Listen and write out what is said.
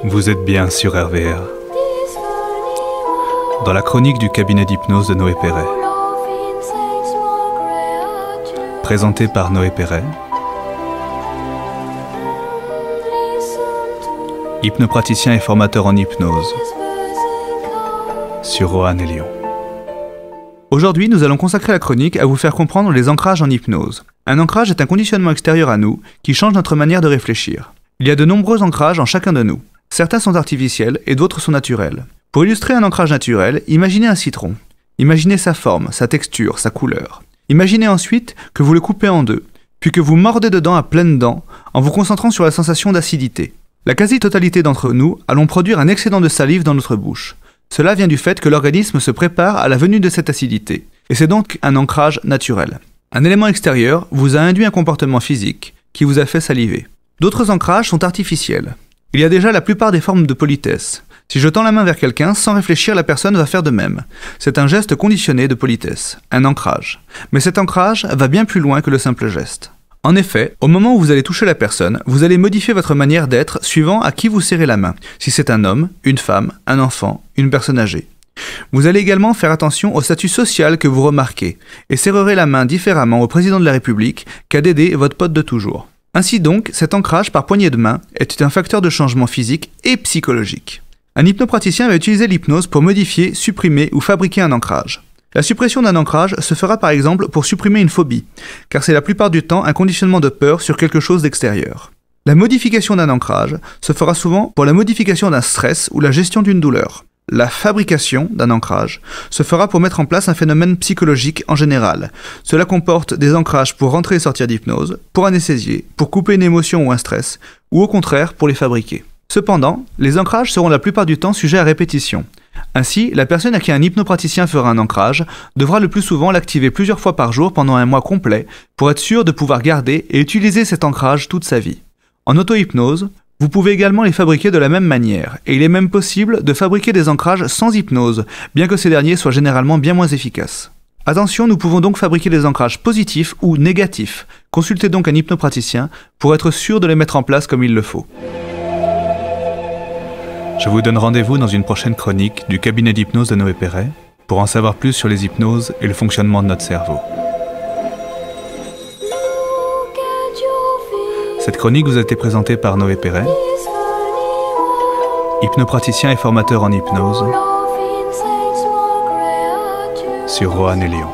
Vous êtes bien sur RVR. Dans la chronique du cabinet d'hypnose de Noé Perret. Présenté par Noé Perret. Hypnopraticien et formateur en hypnose. Sur Roanne et Lyon. Aujourd'hui, nous allons consacrer la chronique à vous faire comprendre les ancrages en hypnose. Un ancrage est un conditionnement extérieur à nous qui change notre manière de réfléchir. Il y a de nombreux ancrages en chacun de nous. Certains sont artificiels et d'autres sont naturels. Pour illustrer un ancrage naturel, imaginez un citron. Imaginez sa forme, sa texture, sa couleur. Imaginez ensuite que vous le coupez en deux, puis que vous mordez dedans à pleines dents en vous concentrant sur la sensation d'acidité. La quasi-totalité d'entre nous allons produire un excédent de salive dans notre bouche. Cela vient du fait que l'organisme se prépare à la venue de cette acidité, et c'est donc un ancrage naturel. Un élément extérieur vous a induit un comportement physique qui vous a fait saliver. D'autres ancrages sont artificiels. Il y a déjà la plupart des formes de politesse. Si je tends la main vers quelqu'un, sans réfléchir, la personne va faire de même. C'est un geste conditionné de politesse, un ancrage. Mais cet ancrage va bien plus loin que le simple geste. En effet, au moment où vous allez toucher la personne, vous allez modifier votre manière d'être suivant à qui vous serrez la main, si c'est un homme, une femme, un enfant, une personne âgée. Vous allez également faire attention au statut social que vous remarquez, et serrerez la main différemment au président de la République qu'à Dédé, votre pote de toujours. Ainsi donc, cet ancrage par poignée de main est un facteur de changement physique et psychologique. Un hypnopraticien va utiliser l'hypnose pour modifier, supprimer ou fabriquer un ancrage. La suppression d'un ancrage se fera par exemple pour supprimer une phobie, car c'est la plupart du temps un conditionnement de peur sur quelque chose d'extérieur. La modification d'un ancrage se fera souvent pour la modification d'un stress ou la gestion d'une douleur. La fabrication d'un ancrage se fera pour mettre en place un phénomène psychologique en général. Cela comporte des ancrages pour rentrer et sortir d'hypnose, pour anesthésier, pour couper une émotion ou un stress, ou au contraire pour les fabriquer. Cependant, les ancrages seront la plupart du temps sujets à répétition. Ainsi, la personne à qui un hypnopraticien fera un ancrage devra le plus souvent l'activer plusieurs fois par jour pendant un mois complet pour être sûr de pouvoir garder et utiliser cet ancrage toute sa vie. En auto-hypnose, vous pouvez également les fabriquer de la même manière, et il est même possible de fabriquer des ancrages sans hypnose, bien que ces derniers soient généralement bien moins efficaces. Attention, nous pouvons donc fabriquer des ancrages positifs ou négatifs. Consultez donc un hypnopraticien pour être sûr de les mettre en place comme il le faut. Je vous donne rendez-vous dans une prochaine chronique du cabinet d'hypnose de Noé Perret pour en savoir plus sur les hypnoses et le fonctionnement de notre cerveau. Cette chronique vous a été présentée par Noé Perret, hypnopraticien et formateur en hypnose, sur Roanne et Lyon.